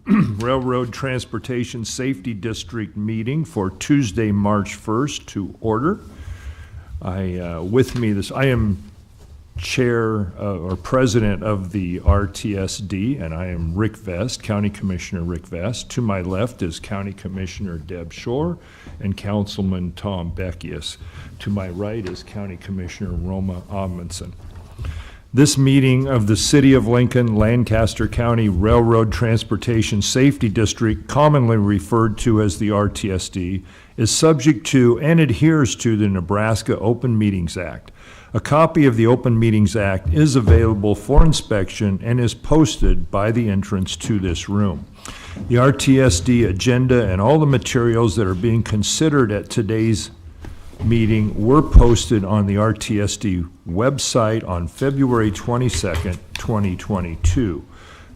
Railroad Transportation Safety District meeting for Tuesday, March 1st to order. I am chair or president of the RTSD, and I am Rick Vest, County Commissioner Rick Vest. To my left is County Commissioner Deb Shore and Councilman Tom Beckius. To my right is County Commissioner Roma Amundsen. This meeting of the City of Lincoln, Lancaster County Railroad Transportation Safety District, commonly referred to as the RTSD, is subject to and adheres to the Nebraska Open Meetings Act. A copy of the Open Meetings Act is available for inspection and is posted by the entrance to this room. The RTSD agenda and all the materials that are being considered at today's meeting were posted on the RTSD website on February 22nd, 2022.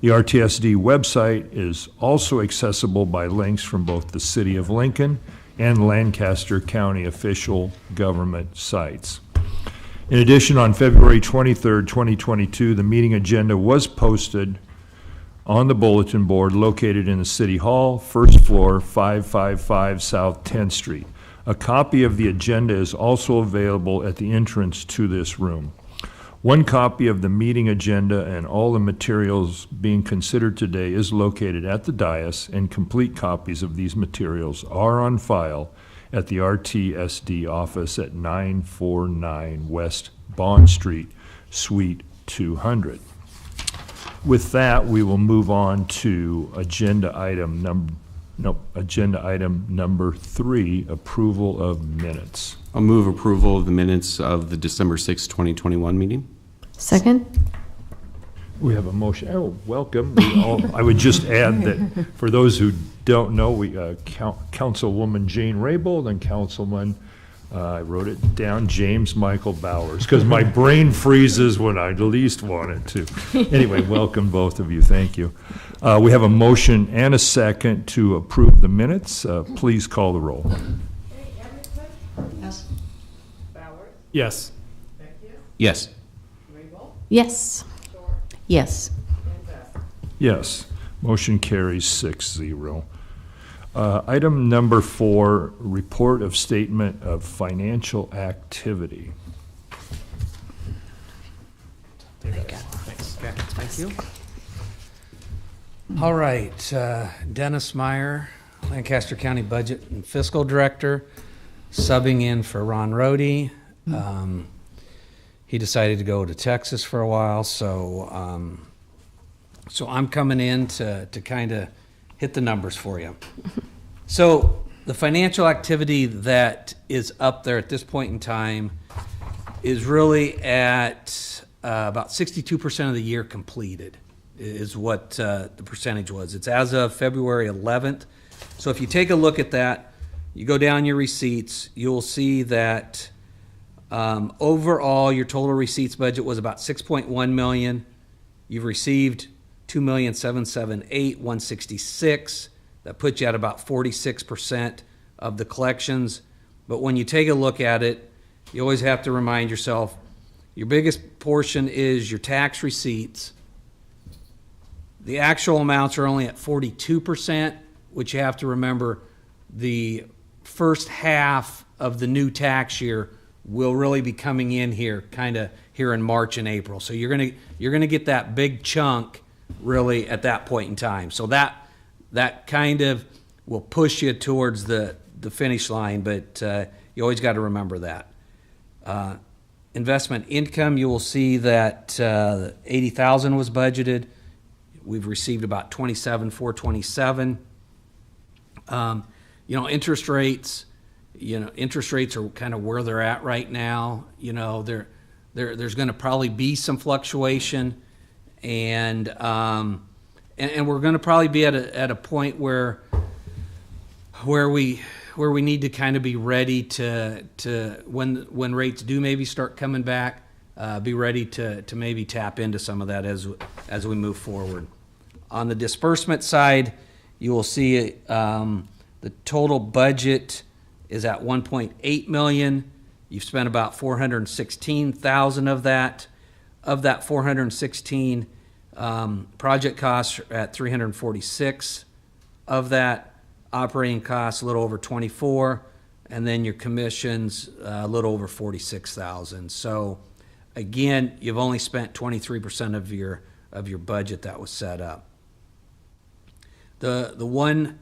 The RTSD website is also accessible by links from both the City of Lincoln and Lancaster County official government sites. In addition, on February 23rd, 2022, the meeting agenda was posted on the bulletin board located in the City Hall, first floor, 555 South 10th Street. A copy of the agenda is also available at the entrance to this room. One copy of the meeting agenda and all the materials being considered today is located at the dais, and complete copies of these materials are on file at the RTSD office at 949 West Bond Street, Suite 200. With that, we will move on to agenda item number 3, approval of minutes. I'll move approval of the minutes of the December 6, 2021 meeting. Second. We have a motion. Oh, welcome. I would just add that for those who don't know, Councilwoman Jane Raybold and Councilman, I wrote it down, James Michael Bowers, because my brain freezes when I least want it to. Anyway, welcome both of you. Thank you. We have a motion and a second to approve the minutes. Please call the roll. Yes. Bowers? Yes. Beckius? Yes. Raybold? Yes. Shore? Yes. And Vest? Yes. Motion carries 6-0. Item number 4, report of statement of financial activity. Thank you. All right, Dennis Meyer, Lancaster County Budget and Fiscal Director, subbing in for Ron Rohde. He decided to go to Texas for a while, so I'm coming in to kind of hit the numbers for you. So the financial activity that is up there at this point in time is really at about 62% of the year completed is what the percentage was. It's as of February 11th. So if you take a look at that, you go down your receipts, you'll see that overall your total receipts budget was about $6.1 million. You've received $2,778,166. That puts you at about 46% of the collections. But when you take a look at it, you always have to remind yourself, your biggest portion is your tax receipts. The actual amounts are only at 42%, which you have to remember the first half of the new tax year will really be coming in here, kind of here in March and April. So you're gonna get that big chunk really at that point in time. So that kind of will push you towards the finish line, but you always got to remember that. Investment income, you will see that $80,000 was budgeted. We've received about $27,427. Interest rates. Interest rates are kind of where they're at right now. There's going to probably be some fluctuation, and we're going to probably be at a point where we need to kind of be ready to when rates do maybe start coming back, be ready to maybe tap into some of that as we move forward. On the disbursement side, you will see the total budget is at $1.8 million. You've spent about $416,000 of that. Of that $416,000, Project costs are at 346. Of that, operating costs a little over 24, and then your commissions a little over 46,000. So again, you've only spent 23% of your budget that was set up. The one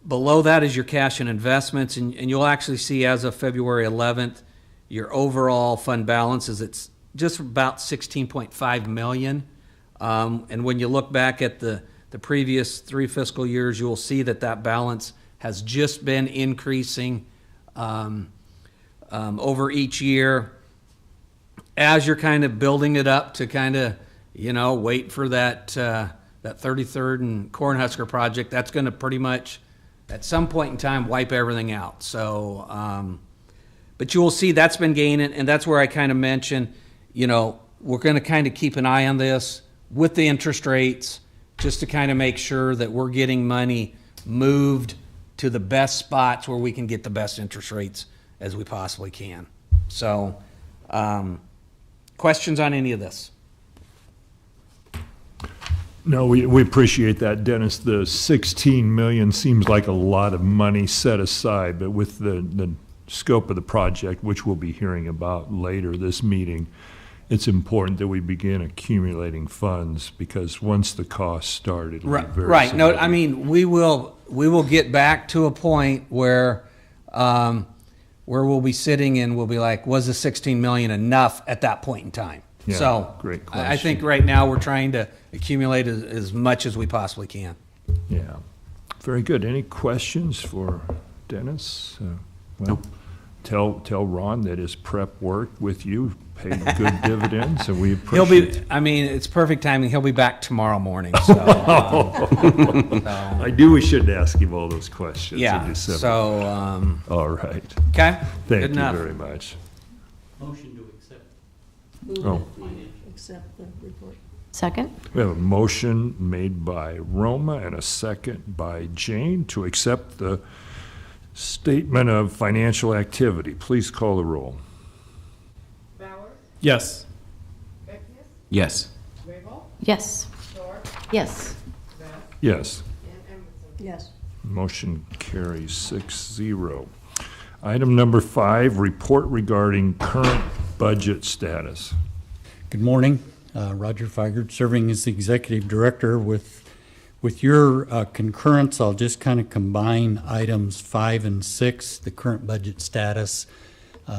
below that is your cash and investments, and you'll actually see as of February 11th, your overall fund balance is it's just about 16.5 million. And when you look back at the previous 3 fiscal years, you will see that balance has just been increasing over each year as you're kind of building it up to kind of, wait for that 33rd and Cornhusker project. That's going to pretty much, at some point in time, wipe everything out. So, but you will see that's been gaining, and that's where I kind of mentioned, we're going to kind of keep an eye on this with the interest rates, just to kind of make sure that we're getting money moved to the best spots where we can get the best interest rates as we possibly can. So, questions on any of this? No, we appreciate that, Dennis. The 16 million seems like a lot of money set aside, but with the scope of the project, which we'll be hearing about later this meeting, it's important that we begin accumulating funds, because once the costs start, it'll be very Right. No, significant. I mean, we will get back to a point where we'll be sitting and we'll be like, was the 16 million enough at that point in time? Yeah, So great I think question. right now we're trying to accumulate as much as we possibly can. Yeah, very good. Any questions for Dennis? Well, tell Ron that his prep work with you paid good dividends, and we appreciate it. It's perfect timing. He'll be back tomorrow morning. So, I knew we shouldn't ask him all those questions in yeah. December. So, All right. okay. Thank Good you enough. very much. Motion to accept Oh, Accept the report. Second? we have a motion made by Roma and a second by Jane to accept the statement of financial activity. Please call the roll. Bowers, Yes. Beckius, Yes. Rabel, Yes. Short, Yes. Best, Yes. and Emerson. Yes. Motion carries 6-0. Item number 5, report regarding current budget status. Good morning. Roger Feigert, serving as the Executive Director. With your concurrence, I'll just kind of combine items 5 and 6, the current budget status.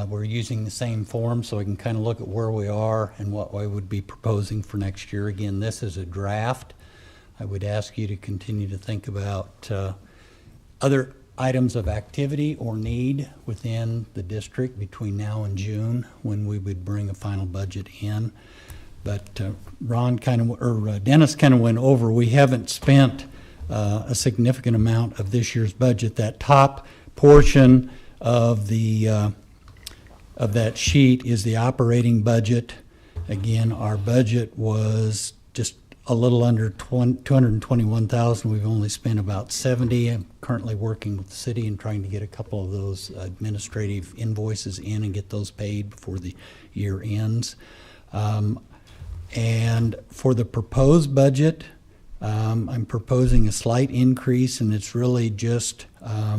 We're using the same form, so I can kind of look at where we are and what I would be proposing for next year. Again, this is a draft. I would ask you to continue to think about other items of activity or need within the district between now and June, when we would bring a final budget in. But Dennis kind of went over, we haven't spent a significant amount of this year's budget. That top portion of of that sheet is the operating budget. Again, our budget was just a little under 221,000. We've only spent about 70. I'm currently working with the city and trying to get a couple of those administrative invoices in and get those paid before the year ends. And for the proposed budget, I'm proposing a slight increase, and it's really just, let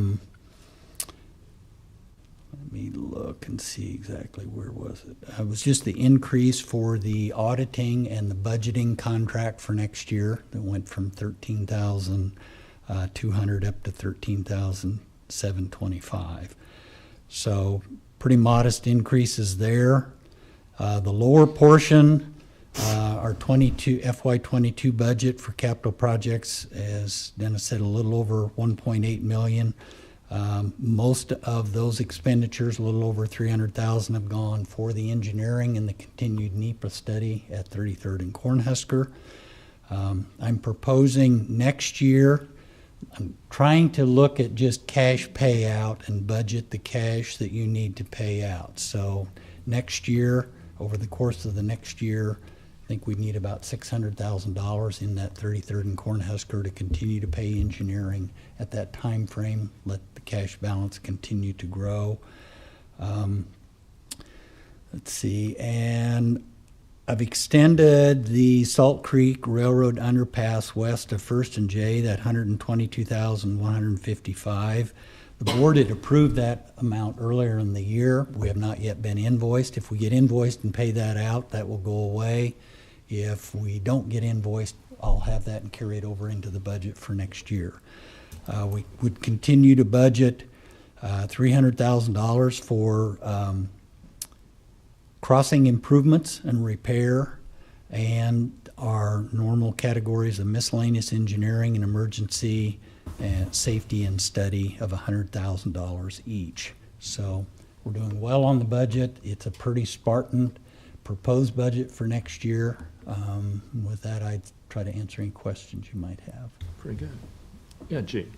me look and see exactly where was it. It was just the increase for the auditing and the budgeting contract for next year that went from 13,200 up to 13,725. So pretty modest increases there. The lower portion, our FY22 budget for capital projects, as Dennis said, a little over 1.8 million. Most of those expenditures, a little over 300,000, have gone for the engineering and the continued NEPA study at 33rd and Cornhusker. I'm proposing next year, I'm trying to look at just cash payout and budget the cash that you need to pay out. So next year, over the course of the next year, I think we need about $600,000 in that 33rd and Cornhusker to continue to pay engineering at that time frame. Let the cash balance continue to grow. Let's see, and I've extended the Salt Creek Railroad underpass west of First and J, that $122,155. The board had approved that amount earlier in the year. We have not yet been invoiced. If we get invoiced and pay that out, that will go away. If we don't get invoiced, I'll have that and carry it over into the budget for next year. We would continue to budget $300,000 for crossing improvements and repair, and our normal categories of miscellaneous engineering and emergency and safety and study of $100,000 each. So we're doing well on the budget. It's a pretty Spartan proposed budget for next year. With that, I'd try to answer any questions you might have. Very good. Yeah, Gene.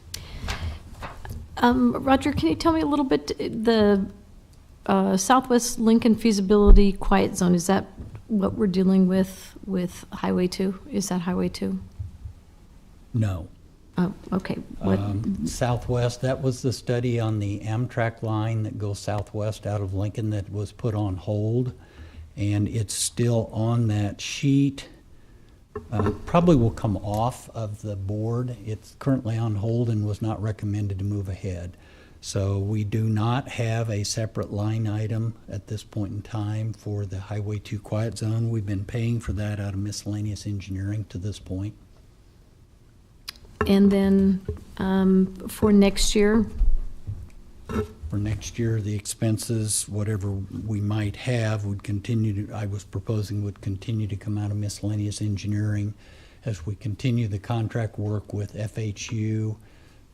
Roger, can you tell me a little bit, the Southwest Lincoln feasibility quiet zone, is that what we're dealing with Highway 2? Is that Highway 2? No. Oh, okay. What, Southwest, that was the study on the Amtrak line that goes southwest out of Lincoln that was put on hold, and it's still on that sheet. Probably will come off of the board. It's currently on hold and was not recommended to move ahead. So we do not have a separate line item at this point in time for the Highway 2 quiet zone. We've been paying for that out of miscellaneous engineering to this point. and then for next year? For next year, the expenses, whatever we might have, would continue to, I was proposing would continue to come out of miscellaneous engineering as we continue the contract work with FHU,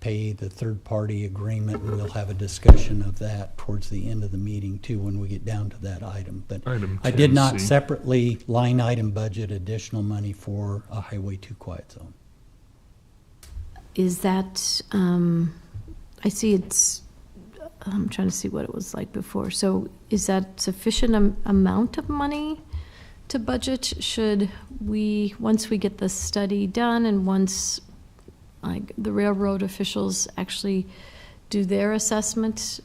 pay the third-party agreement, and we'll have a discussion of that towards the end of the meeting too, when we get down to that item. But Item I did not 10C. separately line item budget additional money for a Highway 2 quiet zone. Is that, I see it's, I'm trying to see what it was like before. So is that sufficient amount of money to budget? Should we, once we get the study done and once like the railroad officials actually do their assessment?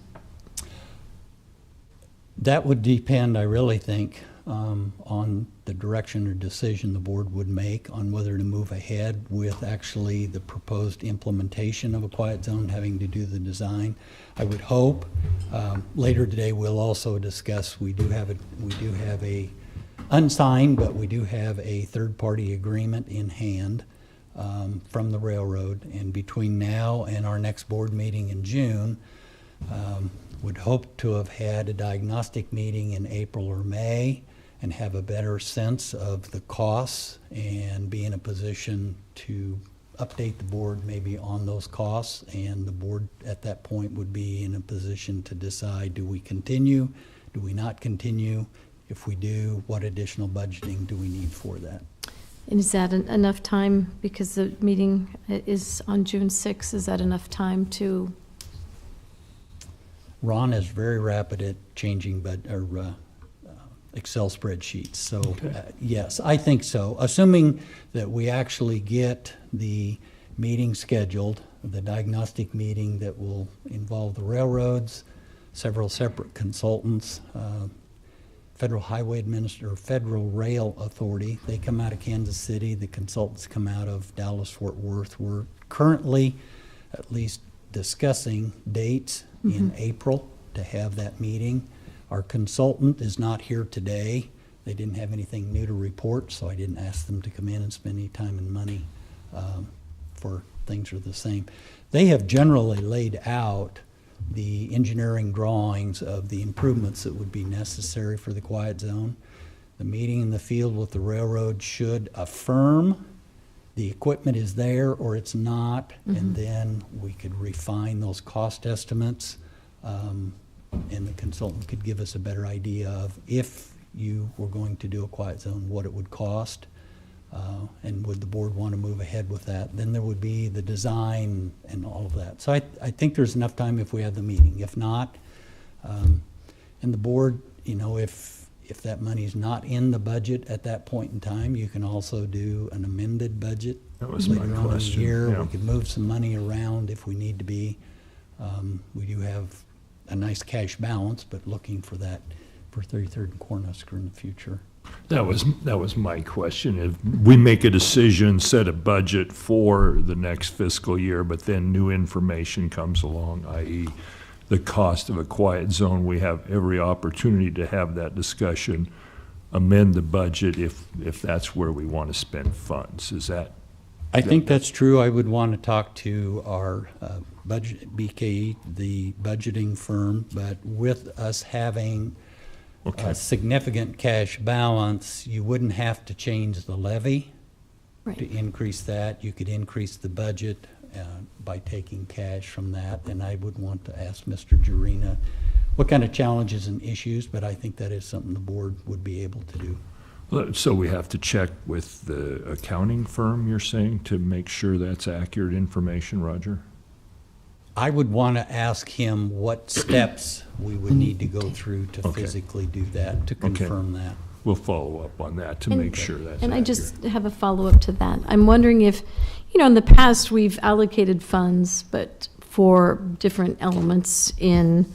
That would depend, I really think, on the direction or decision the board would make on whether to move ahead with actually the proposed implementation of a quiet zone, having to do the design. I would hope later today we'll also discuss. We do have a unsigned, but we do have a third-party agreement in hand from the railroad, and between now and our next board meeting in June, would hope to have had a diagnostic meeting in April or May and have a better sense of the costs and be in a position to update the board maybe on those costs, and the board at that point would be in a position to decide, do we continue, do we not continue? If we do, what additional budgeting do we need for that? And is that enough time, because the meeting is on June 6th, is that enough time to? Ron is very rapid at changing Excel spreadsheets, so yes, I think so. Assuming that we actually get the meeting scheduled, the diagnostic meeting that will involve the railroads, several separate consultants, Federal Highway Administrator, Federal Rail Authority. They come out of Kansas City. The consultants come out of Dallas-Fort Worth. We're currently at least discussing dates in April to have that meeting. Our consultant is not here today. They didn't have anything new to report, so I didn't ask them to come in and spend any time and money for things are the same. They have generally laid out the engineering drawings of the improvements that would be necessary for the quiet zone. The meeting in the field with the railroad should affirm the equipment is there or it's not, and then we could refine those cost estimates, and the consultant could give us a better idea of, if you were going to do a quiet zone, what it would cost, and would the board want to move ahead with that. Then there would be the design and all of that. So I think there's enough time if we have the meeting. If not, and the board, you know, if that money's not in the budget at that point in time, you can also do an amended budget. That was my later on in the question, year. yeah. We could move some money around if we need to be. We do have a nice cash balance, but looking for that for 33rd and Cornhusker in the future. That was my question. If we make a decision, set a budget for the next fiscal year, but then new information comes along, i.e. the cost of a quiet zone, we have every opportunity to have that discussion, amend the budget if that's where we want to spend funds. Is that? I think that's true. I would want to talk to our budget, BKE, the budgeting firm, but with us having Okay. a significant cash balance, you wouldn't have to change the levy to Right. increase that. You could increase the budget by taking cash from that. And I would want to ask Mr. Jurina what kind of challenges and issues, but I think that is something the board would be able to do. So we have to check with the accounting firm, you're saying, to make sure that's accurate information, Roger? I would want to ask him what steps we would need to go through to Okay. physically do that, to confirm that. We'll follow up on that to And- make sure that's And I accurate. just have a follow-up to that. I'm wondering if, in the past, we've allocated funds, but for different elements in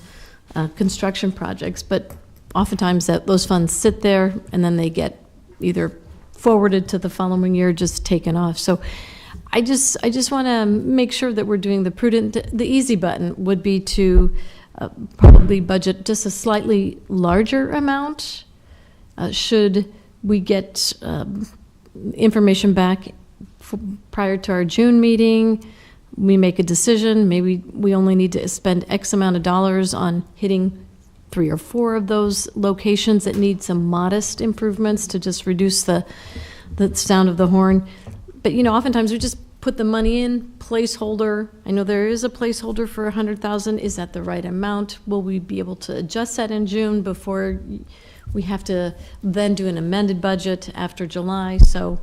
construction projects, but oftentimes those funds sit there and then they get either forwarded to the following year, just taken off. So I just want to make sure that we're doing the prudent, the easy button would be to probably budget just a slightly larger amount. Should we get information back prior to our June meeting, we make a decision, maybe we only need to spend X amount of dollars on hitting 3 or 4 of those locations that need some modest improvements to just reduce the sound of the horn. But, oftentimes we just put the money in, placeholder. I know there is a placeholder for 100,000. Is that the right amount? Will we be able to adjust that in June before we have to then do an amended budget after July? So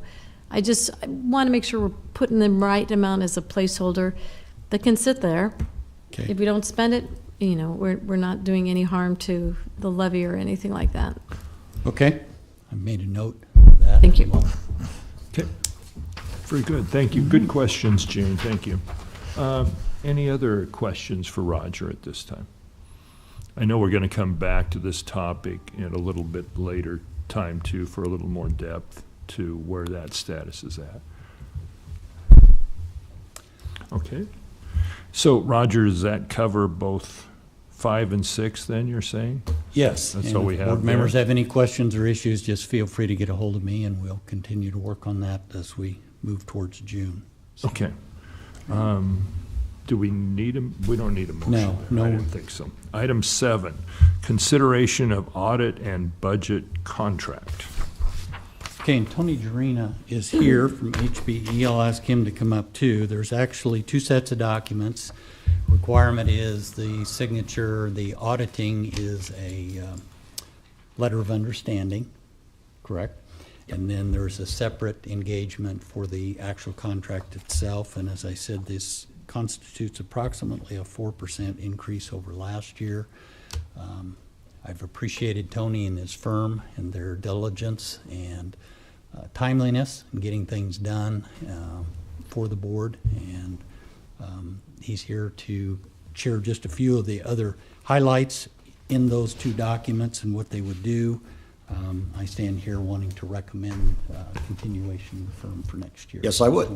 I want to make sure we're putting the right amount as a placeholder that can sit there. Okay. If we don't spend it, we're not doing any harm to the levy or anything like that. Okay, I made a note of that. Thank you. Okay, very good, thank you. Good questions, Jane, thank you. Any other questions for Roger at this time? I know we're going to come back to this topic in a little bit later time too, for a little more depth to where that status is at. Okay, so Roger, does that cover both 5 and 6 then, you're saying? Yes. That's and all we if have board members there. have any questions or issues, just feel free to get a hold of me, and we'll continue to work on that as we move towards June. Okay. Do we need we don't need a motion. No, there. no. I didn't think so. Item 7, consideration of audit and budget contract. Okay, and Tony Jurina is here from HBE. I'll ask him to come up too. There's actually 2 sets of documents. Requirement is the signature, the auditing is a letter of understanding, correct? And then there's a separate engagement for the actual contract itself. And as I said, this constitutes approximately a 4% increase over last year. I've appreciated Tony and his firm and their diligence and timeliness in getting things done for the board. And he's here to share just a few of the other highlights in those 2 documents and what they would do. I stand here wanting to recommend continuation of the firm for next year. Yes, I would.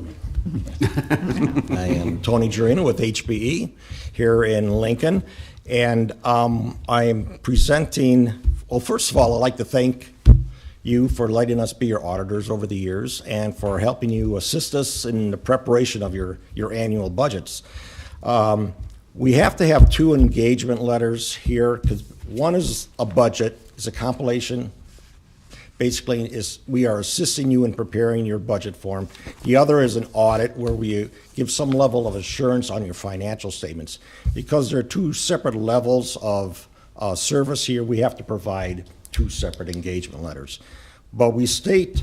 I am Tony Jurina with HBE here in Lincoln, and I am presenting, well, first of all, I'd like to thank you for letting us be your auditors over the years and for helping you assist us in the preparation of your annual budgets. We have to have 2 engagement letters here, because one is a budget, it's a compilation. Basically, we are assisting you in preparing your budget form. The other is an audit where we give some level of assurance on your financial statements. Because there are 2 separate levels of service here, we have to provide 2 separate engagement letters. But we state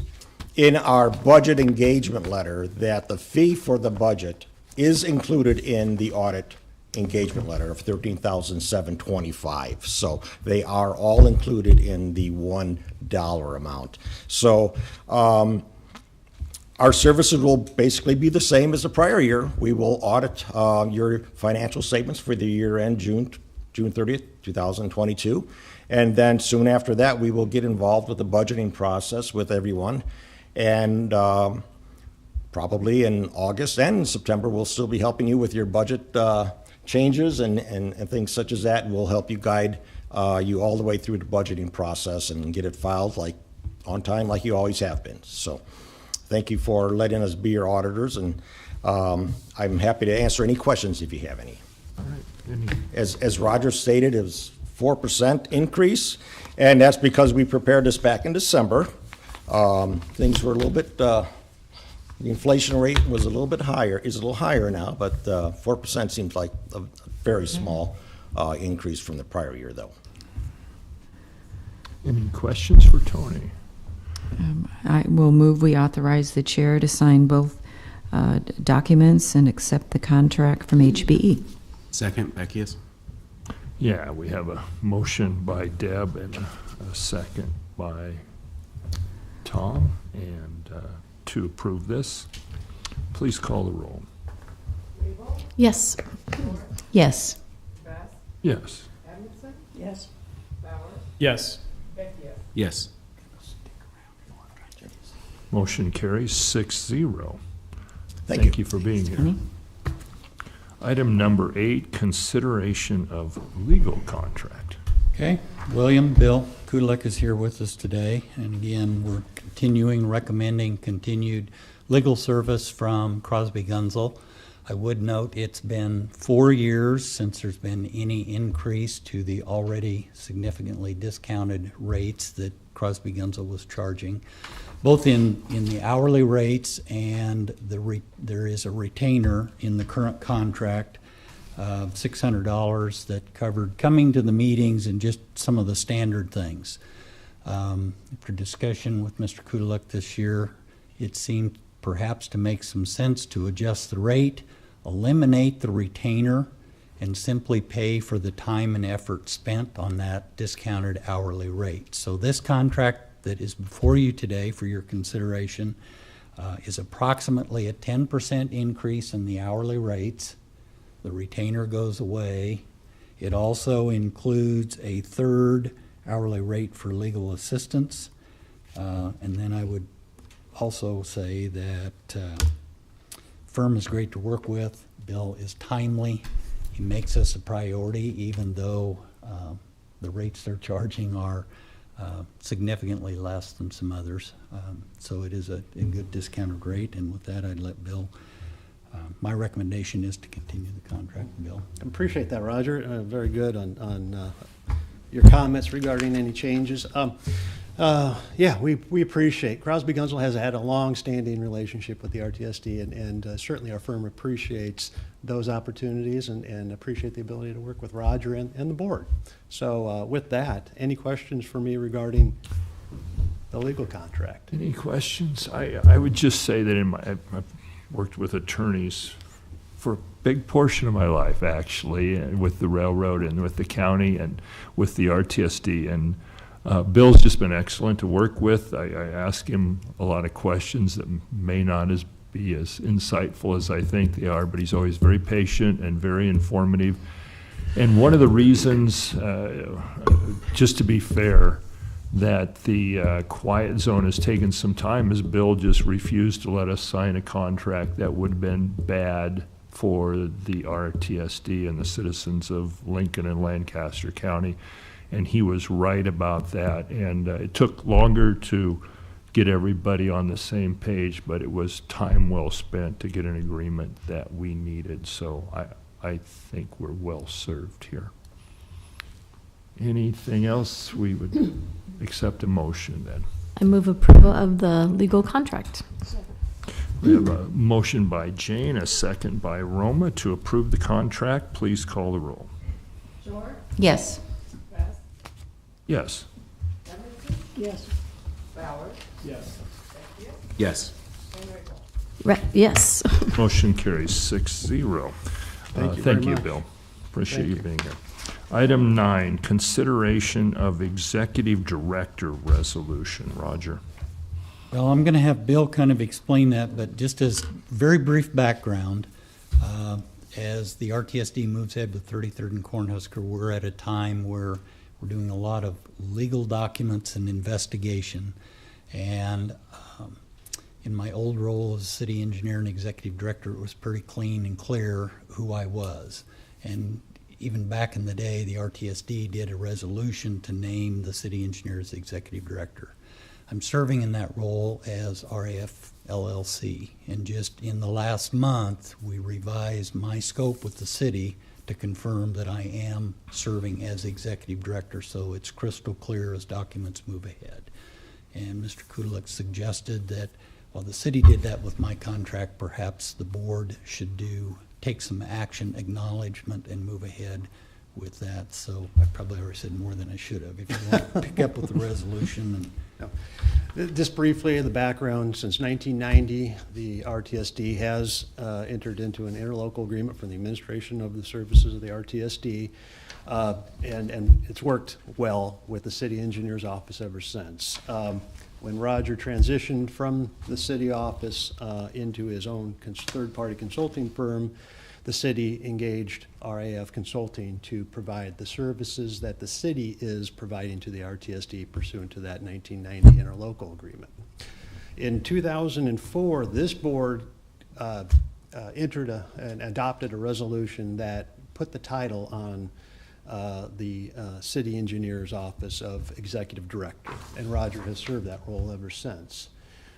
in our budget engagement letter that the fee for the budget is included in the audit engagement letter of $13,725. So they are all included in the $1 amount. So our services will basically be the same as the prior year. We will audit your financial statements for the year end June June 30th, 2022. And then soon after that, we will get involved with the budgeting process with everyone. And probably in August and September, we'll still be helping you with your budget changes and things such as that. We'll help you guide you all the way through the budgeting process and get it filed like on time like you always have been. So thank you for letting us be your auditors, and I'm happy to answer any questions if you have any. All right. As Roger stated, it was 4% increase, and that's because we prepared this back in December. Things were a little bit, the inflation rate was a little bit higher, is a little higher now, but 4% seems like a very small increase from the prior year, though. Any questions for Tony? I will move we authorize the chair to sign both documents and accept the contract from HBE. Second, Beckius. Yeah, we have a motion by Deb and a second by Tom, and to approve this. Please call the roll. Yes. Yes. Beth, Yes. Edmondson, yes, Bauer, Yes. Beckius. Yes. Motion carries 6-0. Thank you. For being here. Tony? Item number 8, consideration of legal contract. Okay, William, Bill Kudlik is here with us today, and again, we're recommending continued legal service from Crosby Gunzel. I would note it's been 4 years since there's been any increase to the already significantly discounted rates that Crosby Gunzel was charging, both in the hourly rates, and there is a retainer in the current contract of $600 that covered coming to the meetings and just some of the standard things. After discussion with Mr. Kudlik this year, it seemed perhaps to make some sense to adjust the rate, eliminate the retainer, and simply pay for the time and effort spent on that discounted hourly rate. So this contract that is before you today for your consideration is approximately a 10% increase in the hourly rates. The retainer goes away. It also includes a third hourly rate for legal assistance. And then I would also say that firm is great to work with. Bill is timely. He makes us a priority, even though the rates they're charging are significantly less than some others. So it is a good discounted rate, and with that, I'd let Bill, my recommendation is to continue the contract. Bill? Appreciate that, Roger. Very good on your comments regarding any changes. Yeah, we appreciate, Crosby Gunzel has had a long-standing relationship with the RTSD, and certainly our firm appreciates those opportunities and appreciate the ability to work with Roger and the board. So with that, any questions for me regarding the legal contract? Any questions? I would just say that I've worked with attorneys for a big portion of my life, actually, and with the railroad and with the county and with the RTSD. And Bill's just been excellent to work with. I ask him a lot of questions that may not be as insightful as I think they are, but he's always very patient and very informative. And one of the reasons, just to be fair, that the quiet zone has taken some time is Bill just refused to let us sign a contract that would have been bad for the RTSD and the citizens of Lincoln and Lancaster County. And he was right about that. And it took longer to get everybody on the same page, but it was time well spent to get an agreement that we needed. So I think we're well served here. Anything else? We would accept a motion then. I move approval of the legal contract. We have a motion by Jane, a second by Roma to approve the contract. Please call the roll. Short, Yes. Beth, Yes. Edmondson, yes, Bauer, Yes. Beckius, Yes. and Rickles. Yes. Motion carries 6-0. Thank you very Thank you, much. Bill. Appreciate Thank you you. being here. Item 9, consideration of executive director resolution. Roger. Well, I'm going to have Bill kind of explain that, but just as very brief background, as the RTSD moves ahead with 33rd and Cornhusker, we're at a time where we're doing a lot of legal documents and investigation. And in my old role as city engineer and executive director, it was pretty clean and clear who I was. And even back in the day, the RTSD did a resolution to name the city engineer as executive director. I'm serving in that role as RAF LLC, and just in the last month, we revised my scope with the city to confirm that I am serving as executive director, so it's crystal clear as documents move ahead. And Mr. Kudelik suggested that while the city did that with my contract, perhaps the board should take some action, acknowledgement, and move ahead with that. So I probably already said more than I should have. If you want to pick up with the resolution. And Just briefly, the background, since 1990, the RTSD has entered into an interlocal agreement for the administration of the services of the RTSD, and it's worked well with the city engineer's office ever since. When Roger transitioned from the city office into his own third-party consulting firm, the city engaged RAF Consulting to provide the services that the city is providing to the RTSD pursuant to that 1990 interlocal agreement. In 2004, this board entered and adopted a resolution that put the title on the city engineer's office of executive director, and Roger has served that role ever since.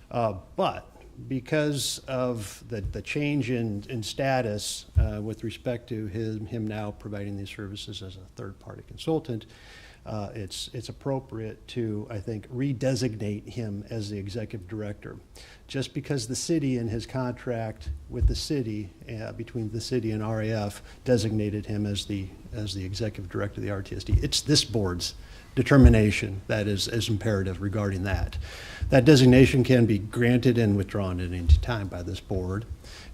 But because of the change in status with respect to him now providing these services as a third-party consultant, it's appropriate to, I think, redesignate him as the executive director. Just because the city in his contract with the city, between the city and RAF, designated him as the executive director of the RTSD, it's this board's determination that is imperative regarding that. That designation can be granted and withdrawn at any time by this board.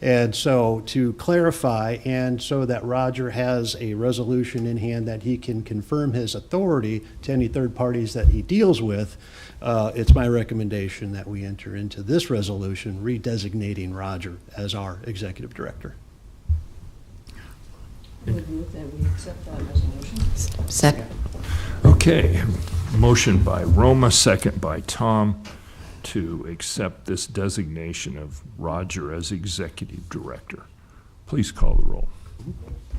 And so to clarify, and so that Roger has a resolution in hand that he can confirm his authority to any third parties that he deals with, it's my recommendation that we enter into this resolution redesignating Roger as our executive director. Would move that we accept that resolution. Second. Okay, motion by Roma, second by Tom, to accept this designation of Roger as executive director. Please call the roll.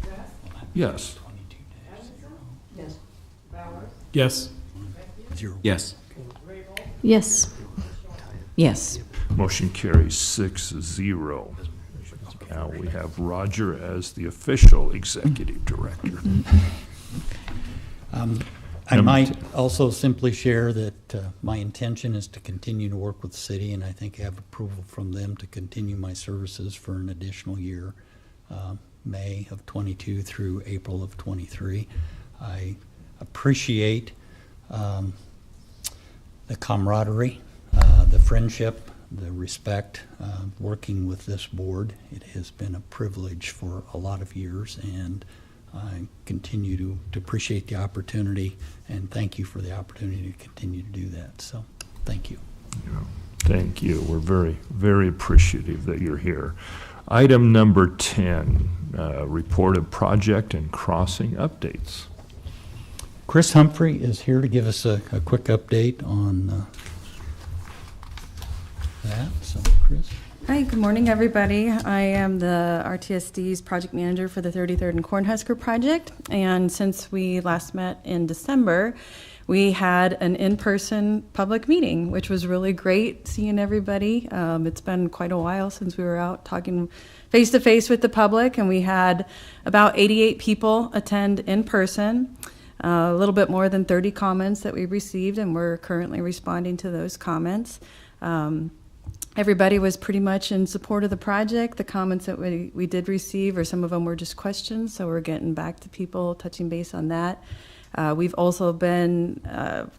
Best, Yes. Anderson? Yes. Bowers? Yes. Zero. Yes. Rabel? Yes. Yes. Motion carries 6-0. Now we have Roger as the official executive director. I might also simply share that my intention is to continue to work with the city, and I think I have approval from them to continue my services for an additional year, May of '22 through April of '23. I appreciate the camaraderie, the friendship, the respect, working with this board. It has been a privilege for a lot of years, and I continue to appreciate the opportunity, and thank you for the opportunity to continue to do that. So, thank you. Thank you. We're very, very appreciative that you're here. Item number 10, report of project and crossing updates. Chris Humphrey is here to give us a quick update on that. So, Chris. Hi, good morning, everybody. I am the RTSD's project manager for the 33rd and Cornhusker project. And since we last met in December, we had an in-person public meeting, which was really great seeing everybody. It's been quite a while since we were out talking face-to-face with the public, and we had about 88 people attend in person. A little bit more than 30 comments that we received, and we're currently responding to those comments. Everybody was pretty much in support of the project. The comments that we did receive, or some of them were just questions, so we're getting back to people, touching base on that. We've also been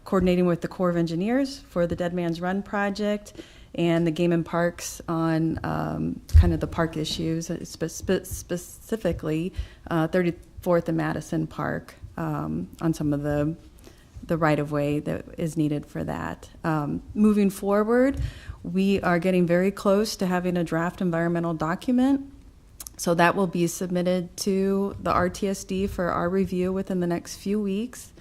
coordinating with the Corps of Engineers for the Dead Man's Run project and the Game and Parks on kind of the park issues, specifically 34th and Madison Park on some of the right-of-way that is needed for that. Moving forward, we are getting very close to having a draft environmental document So that will be submitted to the RTSD for our review within the next few weeks.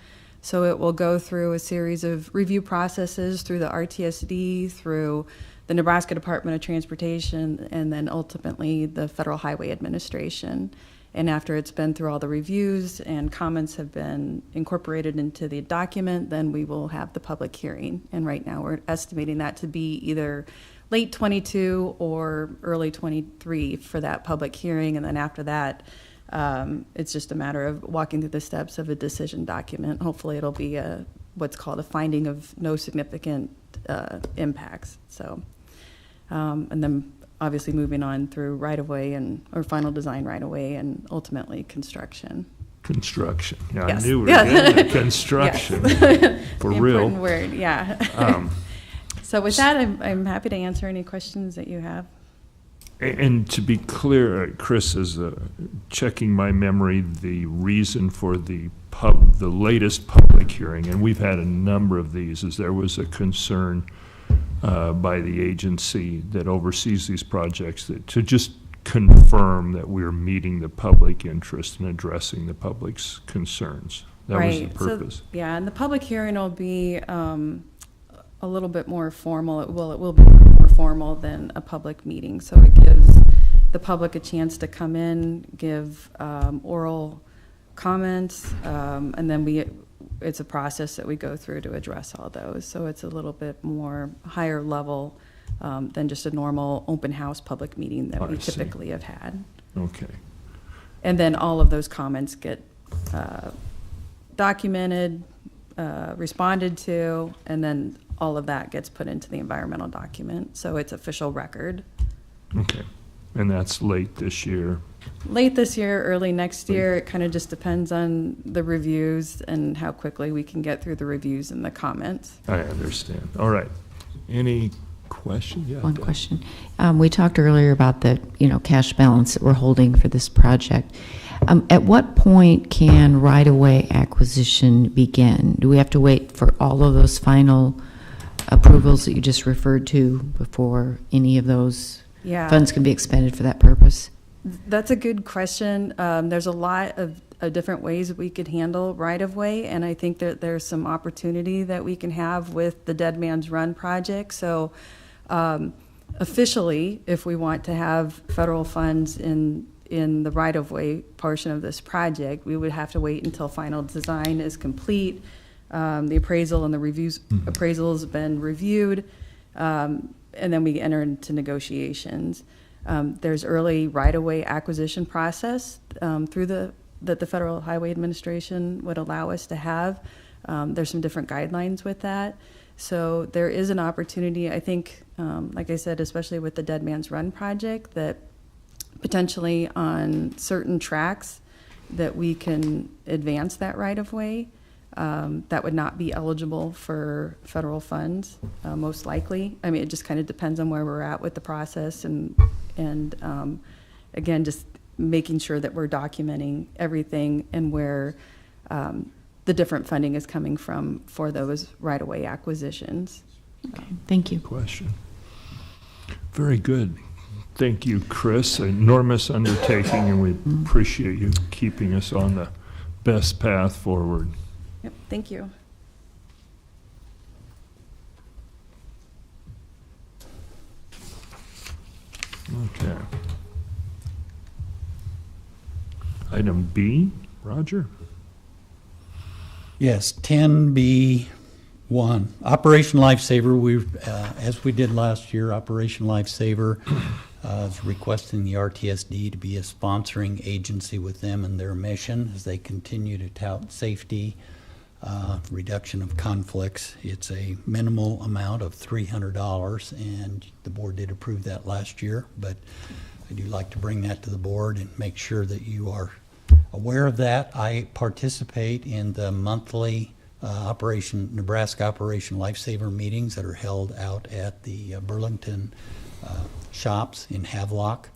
So it will go through a series of review processes through the RTSD, through the Nebraska Department of Transportation, and then ultimately the Federal Highway Administration. And after it's been through all the reviews and comments have been incorporated into the document, then we will have the public hearing. And right now we're estimating that to be either late 22 or early 23 for that public hearing. And then after that, it's just a matter of walking through the steps of a decision document. Hopefully it'll be what's called a finding of no significant impacts. So, and then obviously moving on through right-of-way or final design right-of-way and ultimately construction. Construction. Yeah, Yes. I knew we were Yes. getting to construction. Yes. For The real. important word, yeah. So with that, I'm happy to answer any questions that you have. And to be clear, Chris is checking my memory, the reason for the latest public hearing, and we've had a number of these, is there was a concern by the agency that oversees these projects to just confirm that we're meeting the public interest and addressing the public's concerns. That was the purpose. So, yeah, and the public hearing will be a little bit more formal. It will be more formal than a public meeting. So it gives the public a chance to come in, give oral comments, and then it's a process that we go through to address all those. So it's a little bit more higher level than just a normal open house public meeting that we typically have had. Okay. And then all of those comments get documented, responded to, and then all of that gets put into the environmental document. So it's official record. Okay. And that's late this year. Late this year, early next year, it kind of just depends on the reviews and how quickly we can get through the reviews and the comments. I understand. All right. Any question? Yeah. One Deb. question. We talked earlier about the, cash balance that we're holding for this project. At what point can right-of-way acquisition begin? Do we have to wait for all of those final approvals that you just referred to before any of those Yeah. funds can be expended for that purpose? That's a good question. There's a lot of different ways that we could handle right-of-way, and I think that there's some opportunity that we can have with the Dead Man's Run project. So officially, if we want to have federal funds in the right-of-way portion of this project, we would have to wait until final design is complete, the appraisal and the appraisals have been reviewed, and then we enter into negotiations. There's early right-of-way acquisition process that the Federal Highway Administration would allow us to have. There's some different guidelines with that. So there is an opportunity, I think, like I said, especially with the Dead Man's Run project, that potentially on certain tracks that we can advance that right-of-way. That would not be eligible for federal funds, most likely. I mean, it just kind of depends on where we're at with the process and again, just making sure that we're documenting everything and where the different funding is coming from for those right-of-way acquisitions. Okay, thank you. Question. Very good. Thank you, Chris. Enormous undertaking, and we appreciate you keeping us on the best path forward. Yep, thank you. Okay. Item B, Roger? Yes, 10B1, Operation Lifesaver. We've, as we did last year, Operation Lifesaver is requesting the RTSD to be a sponsoring agency with them in their mission as they continue to tout safety, reduction of conflicts. It's a minimal amount of $300, and the board did approve that last year, but I do like to bring that to the board and make sure that you are aware of that. I participate in the monthly Nebraska Operation Lifesaver meetings that are held out at the Burlington shops in Havelock.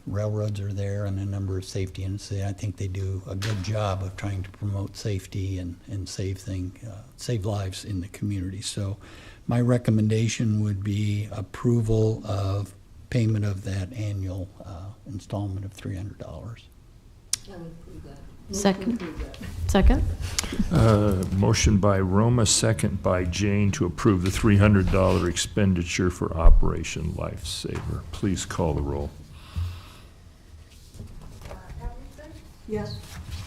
Railroads are there and a number of safety entities. I think they do a good job of trying to promote safety and save lives in the community. So my recommendation would be approval of payment of that annual installment of $300. Second? Second? Motion by Roma, second by Jane to approve the $300 expenditure for Operation Lifesaver. Please call the roll. Edmondson? Yes.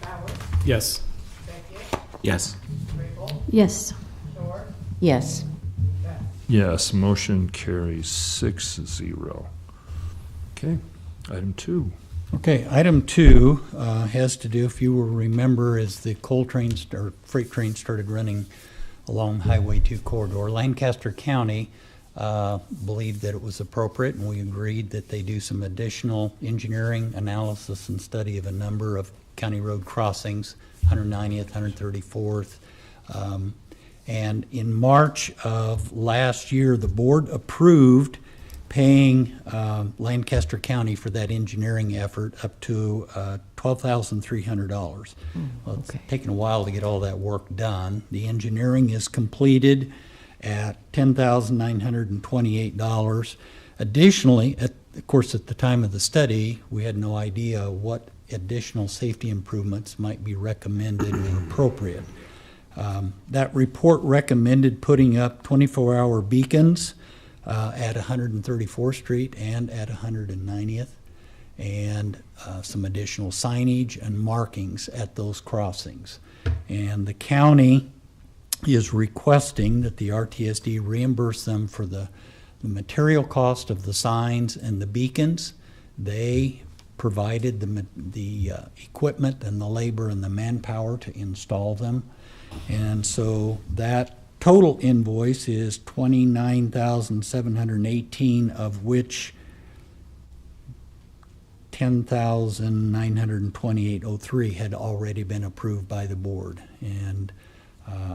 Bowers? Yes. Beckett? Yes. Rabel? Yes. Short? Yes. Best? Yes, motion carries 6-0. Okay, item 2. Okay, item 2 has to do, if you will remember, as the coal trains or freight trains started running along Highway 2 corridor, Lancaster County believed that it was appropriate, and we agreed that they do some additional engineering analysis and study of a number of county road crossings, 190th, 134th. And in March of last year, the board approved paying Lancaster County for that engineering effort up to $12,300. Well, it's taken a while to get all that work done. The engineering is completed at $10,928. Additionally, of course, at the time of the study, we had no idea what additional safety improvements might be recommended or appropriate. That report recommended putting up 24-hour beacons at 134th Street and at 190th, and some additional signage and markings at those crossings. And the county is requesting that the RTSD reimburse them for the material cost of the signs and the beacons. They provided the equipment and the labor and the manpower to install them. And so that total invoice is $29,718, of which $10,928.03 had already been approved by the board. And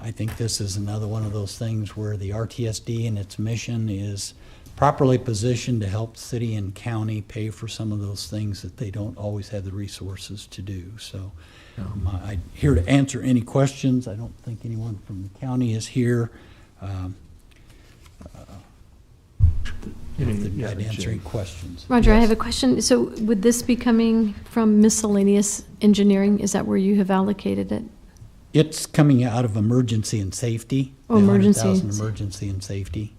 I think this is another one of those things where the RTSD and its mission is properly positioned to help city and county pay for some of those things that they don't always have the resources to do. So I'm here to answer any questions. I don't think anyone from the county is here. I'd answer any questions. Roger, I Yes. have a question. So would this be coming from miscellaneous engineering? Is that where you have allocated it? It's coming out of emergency and safety. Oh, the emergency 100,000 and emergency and safety.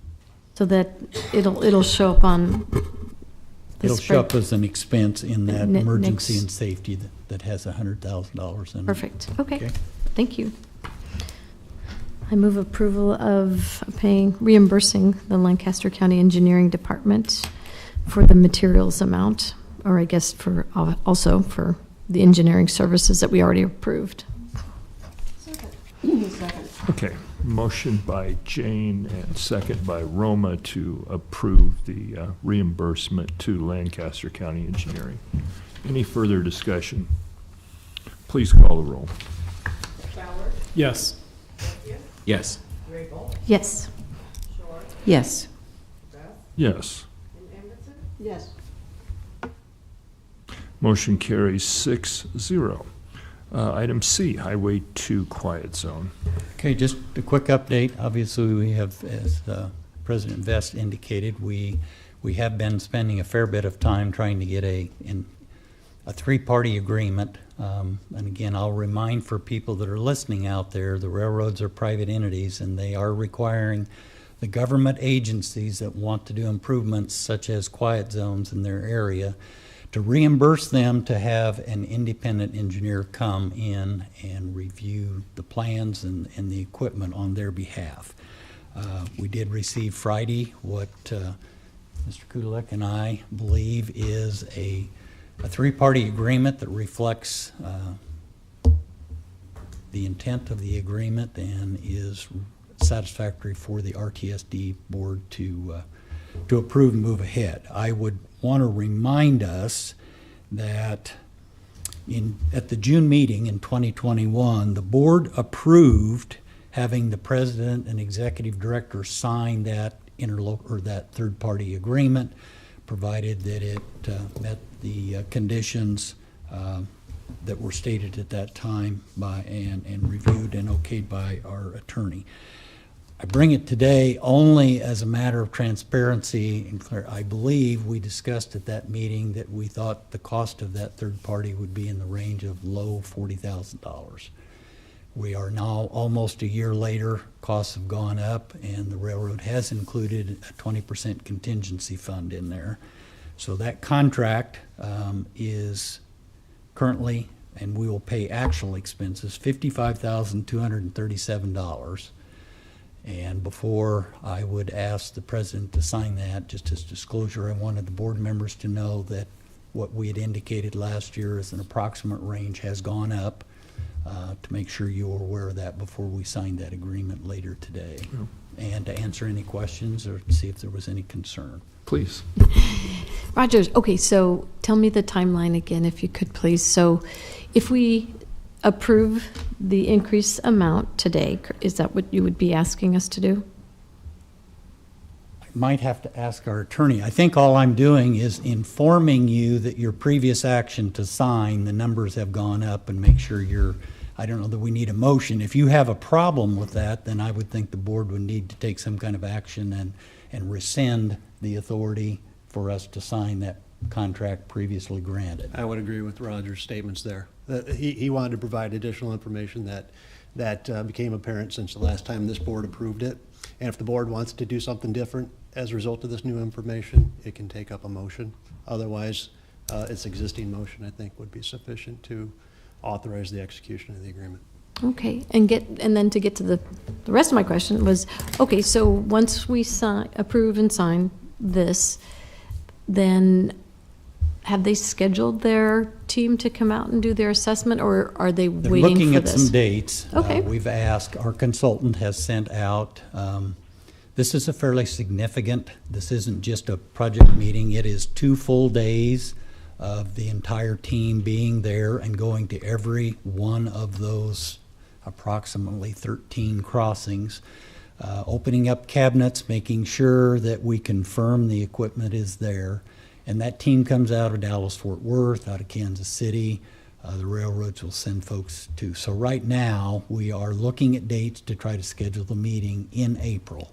So that it'll show up on the It'll show up spread- as an expense in that Ne- emergency next- and safety that has $100,000 in it. Perfect. Okay. Okay. Thank you. I move approval of reimbursing the Lancaster County Engineering Department for the materials amount, or I guess also for the engineering services that we already approved. Second. Second. Okay, motion by Jane and second by Roma to approve the reimbursement to Lancaster County Engineering. Any further discussion? Please call the roll. Bowers? Yes. Beckett? Yes. Rabel? Yes. Short? Yes. Best? Yes. And Edmondson? Yes. Motion carries 6-0. Item C, Highway 2 Quiet Zone. Okay, just a quick update. Obviously, we have, as President Vest indicated, we have been spending a fair bit of time trying to get a three-party agreement. And again, I'll remind for people that are listening out there, the railroads are private entities, and they are requiring the government agencies that want to do improvements such as quiet zones in their area to reimburse them to have an independent engineer come in and review the plans and the equipment on their behalf. We did receive Friday what Mr. Kudalek and I believe is a three-party agreement that reflects the intent of the agreement and is satisfactory for the RTSD board to approve and move ahead. I would want to remind us that at the June meeting in 2021, the board approved having the president and executive director sign that that third-party agreement, provided that it met the conditions that were stated at that time by and reviewed and okayed by our attorney. I bring it today only as a matter of transparency and I believe we discussed at that meeting that we thought the cost of that third party would be in the range of low $40,000. We are now almost a year later, costs have gone up, and the railroad has included a 20% contingency fund in there. So that contract is currently, and we will pay actual expenses, $55,237. And before I would ask the president to sign that, just as disclosure, I wanted the board members to know that what we had indicated last year as an approximate range has gone up, to make sure you are aware of that before we sign that agreement later today. And to answer any questions or to see if there was any concern. Please. Rogers, okay, so tell me the timeline again, if you could, please. So if we approve the increased amount today, is that what you would be asking us to do? I might have to ask our attorney. I think all I'm doing is informing you that your previous action to sign, the numbers have gone up, and make sure you're, I don't know that we need a motion. If you have a problem with that, then I would think the board would need to take some kind of action and rescind the authority for us to sign that contract previously granted. I would agree with Roger's statements there. He wanted to provide additional information that became apparent since the last time this board approved it. And if the board wants to do something different as a result of this new information, it can take up a motion. Otherwise, its existing motion, I think, would be sufficient to authorize the execution of the agreement. Okay, and then to get to the rest of my question was, okay, so once we approve and sign this, then have they scheduled their team to come out and do their assessment, or are they They're waiting looking for at this? some dates. Okay. We've asked, our consultant has sent out, this is a fairly significant, this isn't just a project meeting, it is 2 full days of the entire team being there and going to every one of those approximately 13 crossings, opening up cabinets, making sure that we confirm the equipment is there. And that team comes out of Dallas-Fort Worth, out of Kansas City. The railroads will send folks too. So right now, we are looking at dates to try to schedule the meeting in April.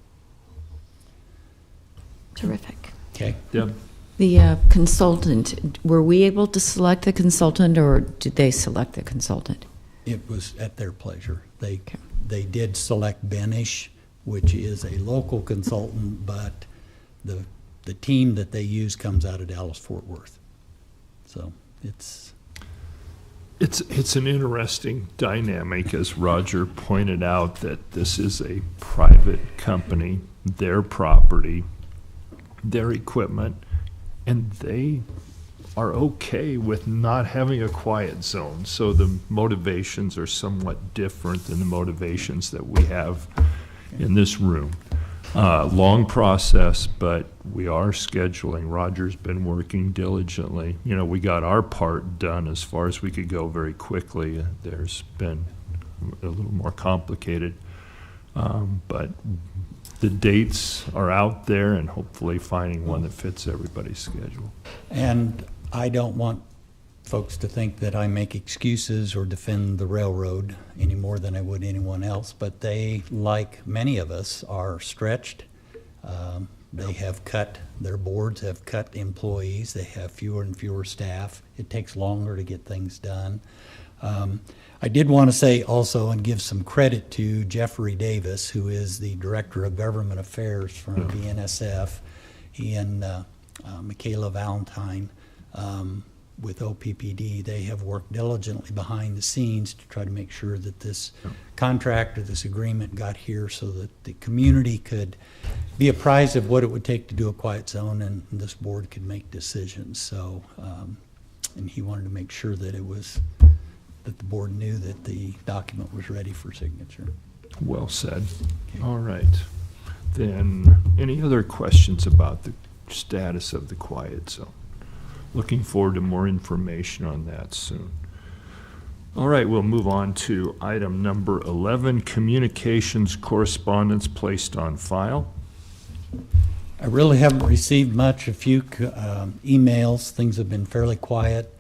Terrific. Okay? Deb? The consultant, were we able to select the consultant, or did they select the consultant? It was at their pleasure. They Okay. did select Benish, which is a local consultant, but the team that they use comes out of Dallas-Fort Worth. So it's an interesting dynamic, as Roger pointed out, that this is a private company, their property, their equipment, and they are okay with not having a quiet zone. So the motivations are somewhat different than the motivations that we have in this room. Long process, but we are scheduling. Roger's been working diligently. You know, we got our part done as far as we could go very quickly. There's been a little more complicated. But the dates are out there, and hopefully finding one that fits everybody's schedule. And I don't want folks to think that I make excuses or defend the railroad any more than I would anyone else, but they, like many of us, are stretched. They have cut, their boards have cut employees. They have fewer and fewer staff. It takes longer to get things done. I did want to say also and give some credit to Jeffrey Davis, who is the Director of Government Affairs from BNSF. He and Michaela Valentine with OPPD, they have worked diligently behind the scenes to try to make sure that this contract or this agreement got here so that the community could be apprised of what it would take to do a quiet zone, and this board could make decisions. So, and he wanted to make sure that that the board knew that the document was ready for signature. Well said. All right. Then, any other questions about the status of the quiet zone? Looking forward to more information on that soon. All right, we'll move on to item number 11, communications correspondence placed on file. I really haven't received much, a few emails. Things have been fairly quiet.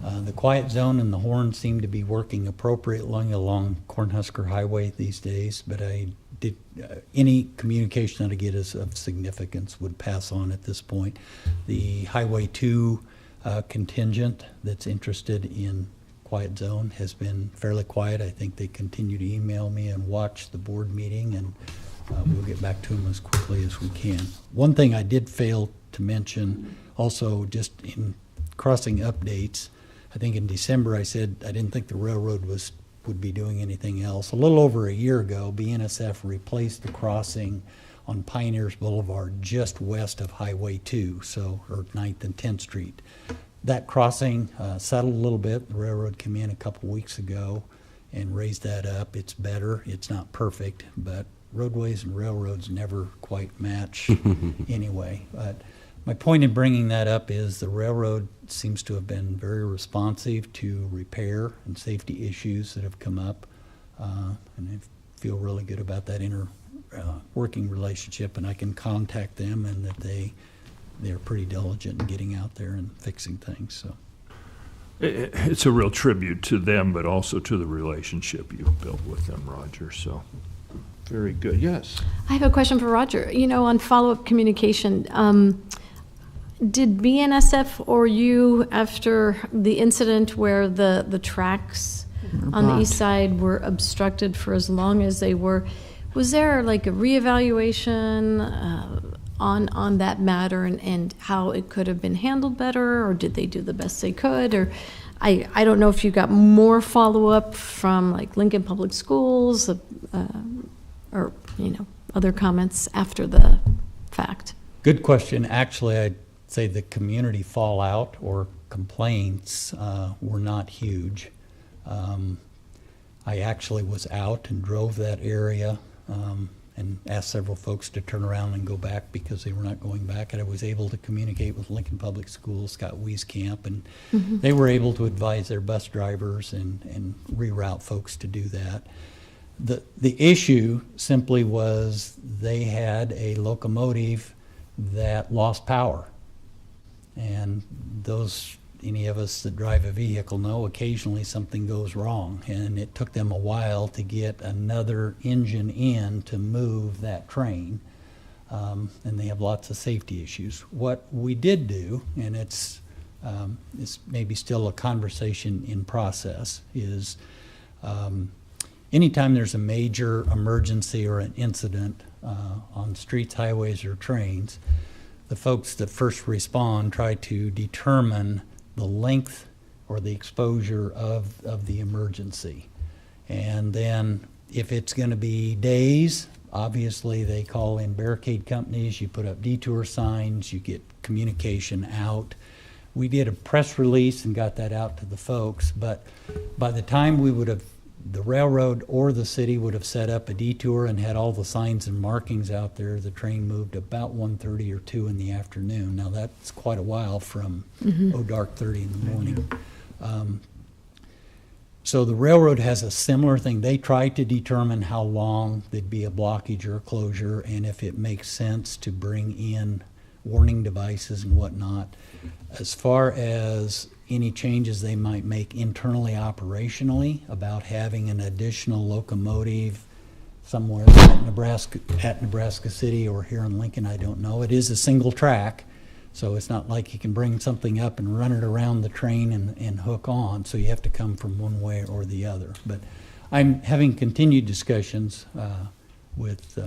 The quiet zone and the horn seem to be working appropriately along Cornhusker Highway these days, but I any communication that I get is of significance would pass on at this point. The Highway 2 contingent that's interested in Quiet Zone has been fairly quiet. I think they continue to email me and watch the board meeting, and we'll get back to them as quickly as we can. One thing I did fail to mention, also just in crossing updates, I think in December I said I didn't think the railroad would be doing anything else. A little over a year ago, BNSF replaced the crossing on Pioneers Boulevard just west of Highway 2, or 9th and 10th Street. That crossing settled a little bit. The railroad came in a couple weeks ago and raised that up. It's better. It's not perfect, but roadways and railroads never quite match anyway. But my point in bringing that up is the railroad seems to have been very responsive to repair and safety issues that have come up, and I feel really good about that working relationship, and I can contact them, and that they're pretty diligent in getting out there and fixing things. So It's a real tribute to them, but also to the relationship you've built with them, Roger, so very good. Yes? I have a question for Roger. On follow-up communication, did BNSF or you, after the incident where the tracks on the east side were obstructed for as long as they were, was there like a reevaluation on that matter and how it could have been handled better, or did they do the best they could? Or I don't know if you got more follow-up from like Lincoln Public Schools or other comments after the fact. good question. Actually, I'd say the community fallout or complaints were not huge. I actually was out and drove that area and asked several folks to turn around and go back because they were not going back. And I was able to communicate with Lincoln Public Schools, Scott Wieskamp, and they were able to advise their bus drivers and reroute folks to do that. The issue simply was they had a locomotive that lost power. And any of us that drive a vehicle know occasionally something goes wrong, and it took them a while to get another engine in to move that train, and they have lots of safety issues. What we did do, and it's maybe still a conversation in process, is anytime there's a major emergency or an incident on streets, highways, or trains, the folks that first respond try to determine the length or the exposure of the emergency. And then if it's going to be days, obviously they call in barricade companies, you put up detour signs, you get communication out. We did a press release and got that out to the folks, but by the time the railroad or the city would have set up a detour and had all the signs and markings out there, the train moved about 1:30 or 2 in the afternoon. Now that's quite a while from dark 30 in the morning. So the railroad has a similar thing. They try to determine how long there'd be a blockage or a closure, and if it makes sense to bring in warning devices and whatnot. As far as any changes they might make internally operationally about having an additional locomotive somewhere at Nebraska City or here in Lincoln, I don't know. It is a single track, so it's not like you can bring something up and run it around the train and hook on, so you have to come from one way or the other. But I'm having continued discussions with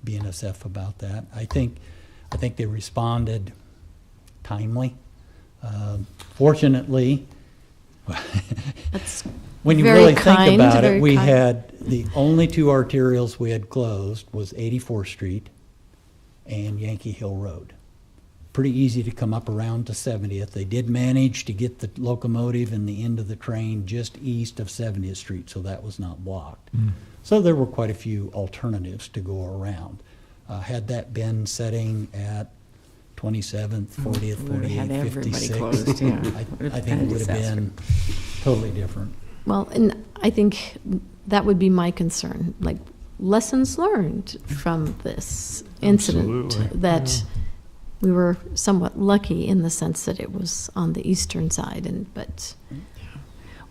BNSF about that. I think they responded timely. Fortunately, That's when you very really kind, think about very it, we kind. had the only two arterials we had closed was 84th Street and Yankee Hill Road. Pretty easy to come up around to 70th. They did manage to get the locomotive and the end of the train just east of 70th Street, so that was not blocked. So there were quite a few alternatives to go around. Had that been setting at 27th, 40th, We would've had 48th, everybody 56th, closed, yeah. I think it would have been totally different. Well, and I think that would be my concern, like lessons learned from this incident, Absolutely, that we were somewhat lucky in the sense that it was on the eastern side, but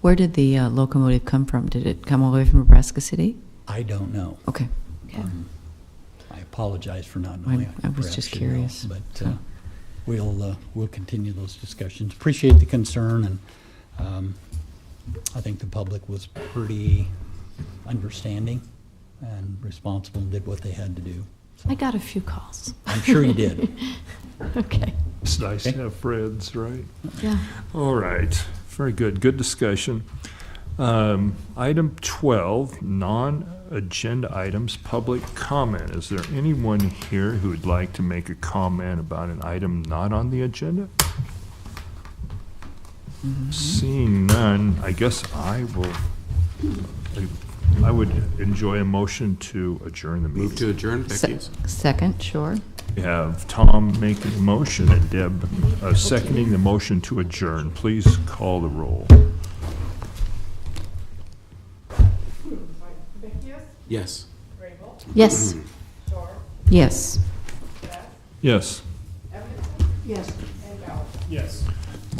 Where did the locomotive come from? Did it come all the way from Nebraska City? I don't know. Okay. Okay. I apologize for not knowing. I was Perhaps just you know, curious. But we'll continue those discussions. Appreciate the concern, and I think the public was pretty understanding and responsible and did what they had to do. I got a few calls. I'm sure you did. Okay, It's nice to Okay. have friends, right? yeah. All right, very good, good discussion. Item 12, non-agenda items, public comment. Is there anyone here who would like to make a comment about an item not on the agenda? Seeing none, I guess I would enjoy a motion to adjourn the Move to meeting. adjourn, Becky? Second, sure. We have Tom making the motion and Deb seconding the motion to adjourn. Please call the roll. Beckius, Yes. Rabel, Yes. Shore, Yes. Beth, Yes. Edmondson, yes, and Bauer.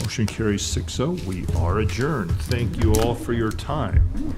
Motion carries 6-0. We are adjourned. Thank you all for your time.